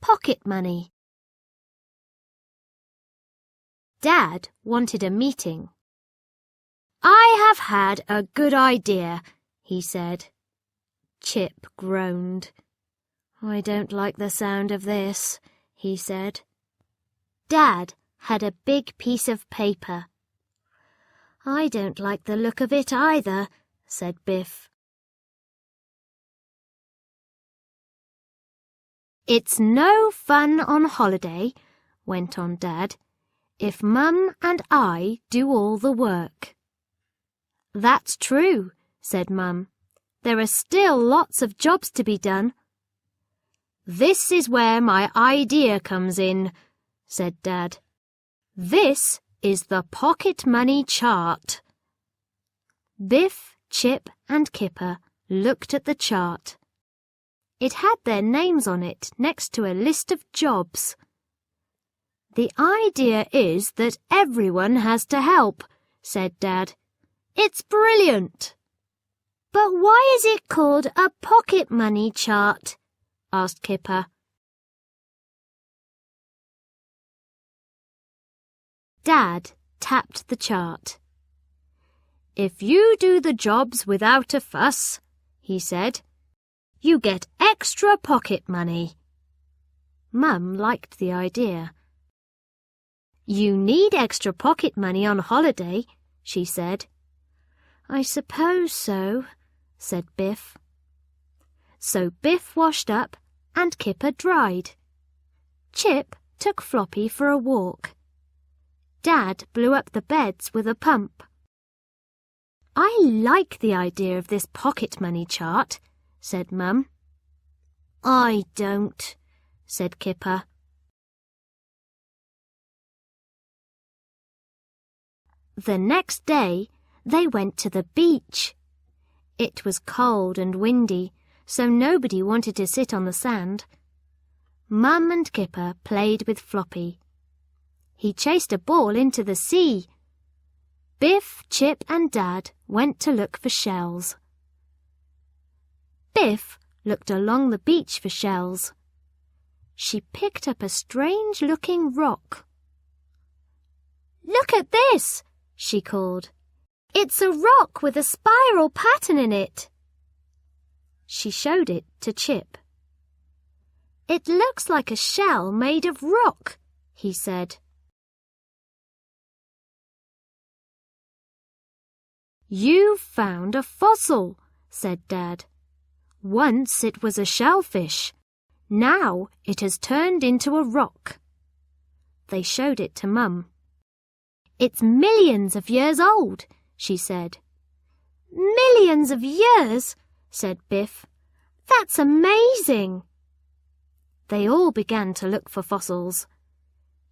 pocket money. Dad wanted a meeting. "I have had a good idea," he said. Chip groaned. "I don't like the sound of this," he said. Dad had a big piece of paper. "I don't like the look of it either," said Biff. "It's no fun on holiday," went on Dad, "if Mum and I do all the work." "That's true," said Mum. "There are still lots of jobs to be done." "This is where my idea comes in," said Dad. "This is the pocket money chart." Biff, Chip and Kipper looked at the chart. It had their names on it next to a list of jobs. "The idea is that everyone has to help," said Dad. "It's brilliant." "But why is it called a pocket money chart?" asked Kipper. Dad tapped the chart. "If you do the jobs without a fuss," he said, "you get extra pocket money." Mum liked the idea. "You need extra pocket money on holiday," she said. "I suppose so," said Biff. So Biff washed up and Kipper dried. Chip took Floppy for a walk. Dad blew up the beds with a pump. "I like the idea of this pocket money chart," said Mum. "I don't," said Kipper. The next day, they went to the beach. It was cold and windy, so nobody wanted to sit on the sand. Mum and Kipper played with Floppy. He chased a ball into the sea. Biff, Chip and Dad went to look for shells. Biff looked along the beach for shells. She picked up a strange-looking rock. "Look at this!" she called. "It's a rock with a spiral pattern in it." She showed it to Chip. "It looks like a shell made of rock," he said. "You've found a fossil," said Dad. "Once it was a shellfish. Now it has turned into a rock." They showed it to Mum. "It's millions of years old," she said. "Millions of years?" said Biff. "That's amazing." They all began to look for fossils.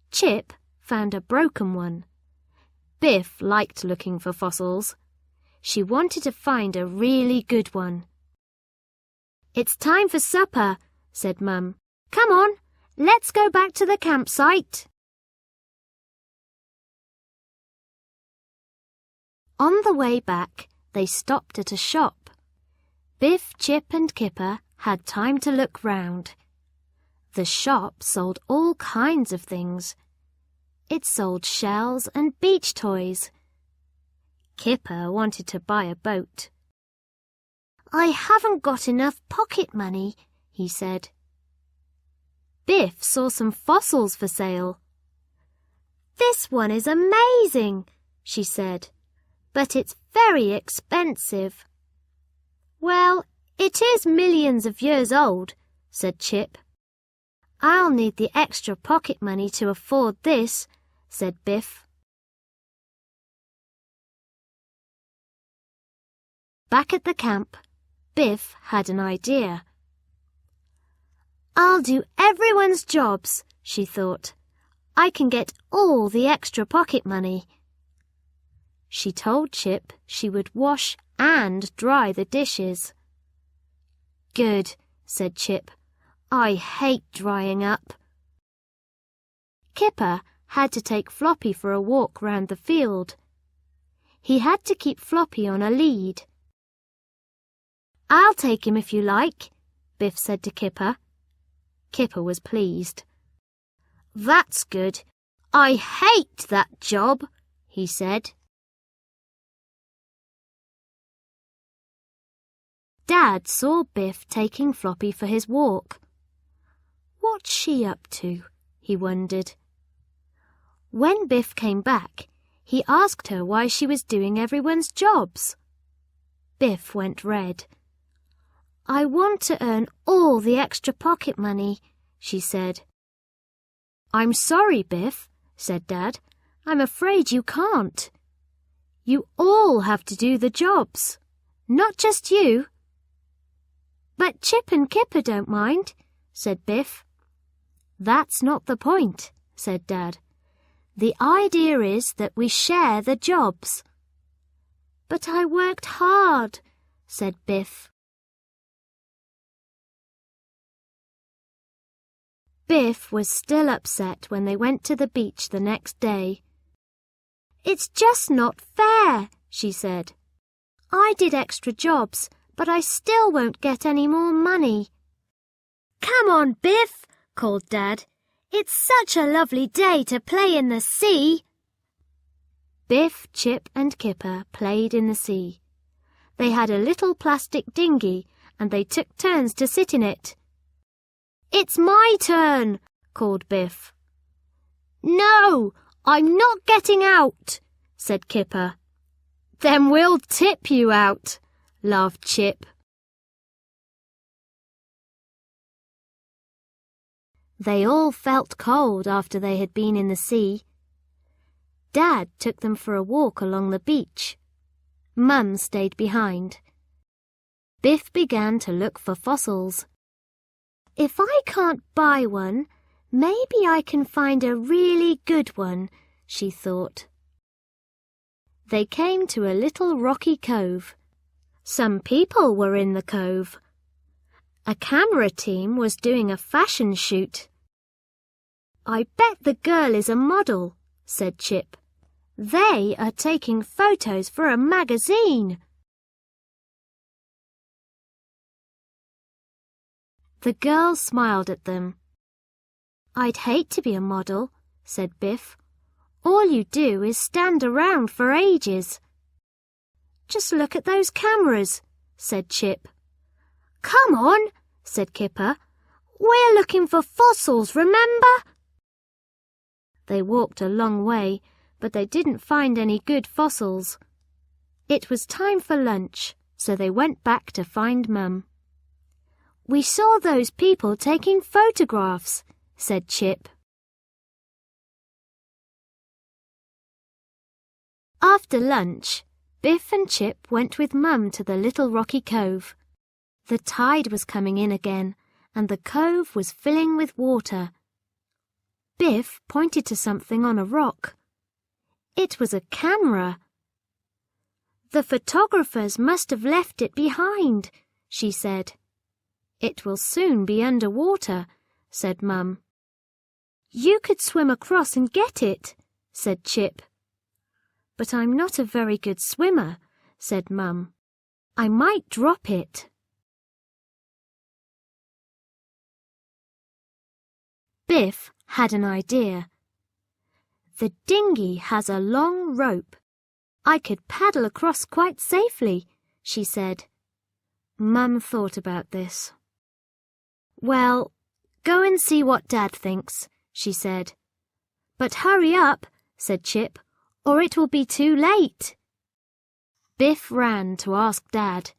Chip found a broken one. Biff liked looking for fossils. She wanted to find a really good one. "It's time for supper," said Mum. "Come on, let's go back to the campsite." On the way back, they stopped at a shop. Biff, Chip and Kipper had time to look round. The shop sold all kinds of things. It sold shells and beach toys. Kipper wanted to buy a boat. "I haven't got enough pocket money," he said. Biff saw some fossils for sale. "This one is amazing," she said, "but it's very expensive." "Well, it is millions of years old," said Chip. "I'll need the extra pocket money to afford this," said Biff. Back at the camp, Biff had an idea. "I'll do everyone's jobs," she thought. "I can get all the extra pocket money." She told Chip she would wash and dry the dishes. "Good," said Chip. "I hate drying up." Kipper had to take Floppy for a walk round the field. He had to keep Floppy on a lead. "I'll take him if you like," Biff said to Kipper. Kipper was pleased. "That's good. I hate that job," he said. Dad saw Biff taking Floppy for his walk. What's she up to? He wondered. When Biff came back, he asked her why she was doing everyone's jobs. Biff went red. "I want to earn all the extra pocket money," she said. "I'm sorry, Biff," said Dad. "I'm afraid you can't. You all have to do the jobs, not just you." "But Chip and Kipper don't mind," said Biff. "That's not the point," said Dad. "The idea is that we share the jobs." "But I worked hard," said Biff. Biff was still upset when they went to the beach the next day. "It's just not fair," she said. "I did extra jobs, but I still won't get any more money." "Come on, Biff," called Dad. "It's such a lovely day to play in the sea." Biff, Chip and Kipper played in the sea. They had a little plastic dinghy and they took turns to sit in it. "It's my turn," called Biff. "No, I'm not getting out," said Kipper. "Then we'll tip you out," laughed Chip. They all felt cold after they had been in the sea. Dad took them for a walk along the beach. Mum stayed behind. Biff began to look for fossils. "If I can't buy one, maybe I can find a really good one," she thought. They came to a little rocky cove. Some people were in the cove. A camera team was doing a fashion shoot. "I bet the girl is a model," said Chip. "They are taking photos for a magazine." The girl smiled at them. "I'd hate to be a model," said Biff. "All you do is stand around for ages." "Just look at those cameras," said Chip. "Come on," said Kipper. "We're looking for fossils, remember?" They walked a long way, but they didn't find any good fossils. It was time for lunch, so they went back to find Mum. "We saw those people taking photographs," said Chip. After lunch, Biff and Chip went with Mum to the little rocky cove. The tide was coming in again, and the cove was filling with water. Biff pointed to something on a rock. It was a camera. "The photographers must have left it behind," she said. "It will soon be under water," said Mum. "You could swim across and get it," said Chip. "But I'm not a very good swimmer," said Mum. "I might drop it." Biff had an idea. "The dinghy has a long rope. I could paddle across quite safely," she said. Mum thought about this. "Well, go and see what Dad thinks," she said. "But hurry up," said Chip, "or it will be too late." Biff ran to ask Dad.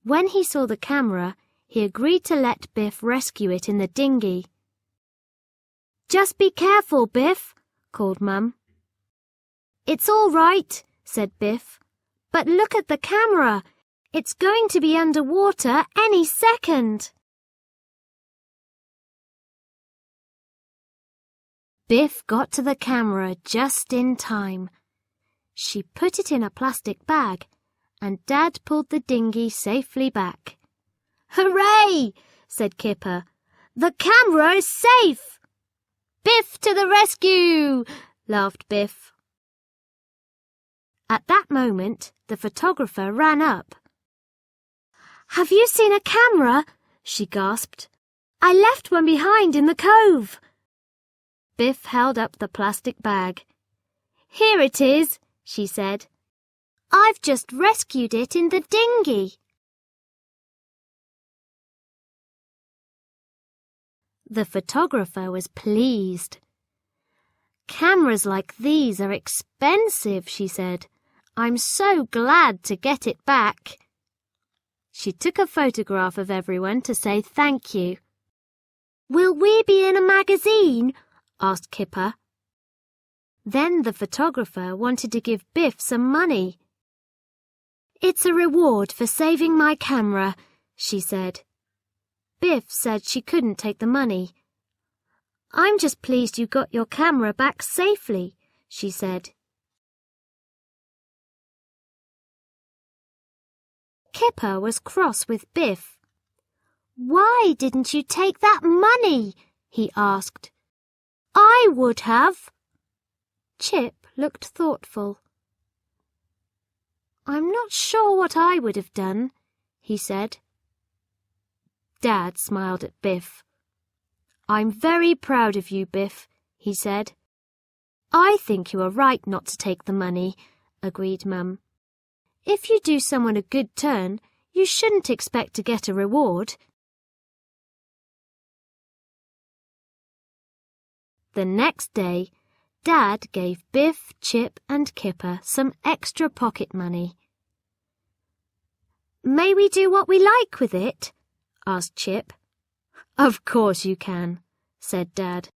When he saw the camera, he agreed to let Biff rescue it in the dinghy. "Just be careful, Biff," called Mum. "It's all right," said Biff. "But look at the camera. It's going to be underwater any second." Biff got to the camera just in time. She put it in a plastic bag, and Dad pulled the dinghy safely back. "Hooray!" said Kipper. "The camera is safe!" "Biff to the rescue!" laughed Biff. At that moment, the photographer ran up. "Have you seen a camera?" she gasped. I left one behind in the cove. Biff held up the plastic bag. Here it is, she said. I've just rescued it in the dinghy. The photographer was pleased. Cameras like these are expensive, she said. I'm so glad to get it back. She took a photograph of everyone to say thank you. Will we be in a magazine? Asked Kipper. Then the photographer wanted to give Biff some money. It's a reward for saving my camera, she said. Biff said she couldn't take the money. I'm just pleased you got your camera back safely, she said. Kipper was cross with Biff. Why didn't you take that money? He asked. I would have. Chip looked thoughtful. I'm not sure what I would have done, he said. Dad smiled at Biff. I'm very proud of you, Biff, he said. I think you are right not to take the money, agreed Mum. If you do someone a good turn, you shouldn't expect to get a reward. The next day, Dad gave Biff, Chip and Kipper some extra pocket money. May we do what we like with it? Asked Chip. Of course you can, said Dad.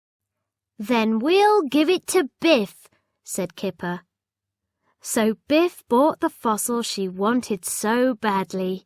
Then we'll give it to Biff, said Kipper. So Biff bought the fossil she wanted so badly.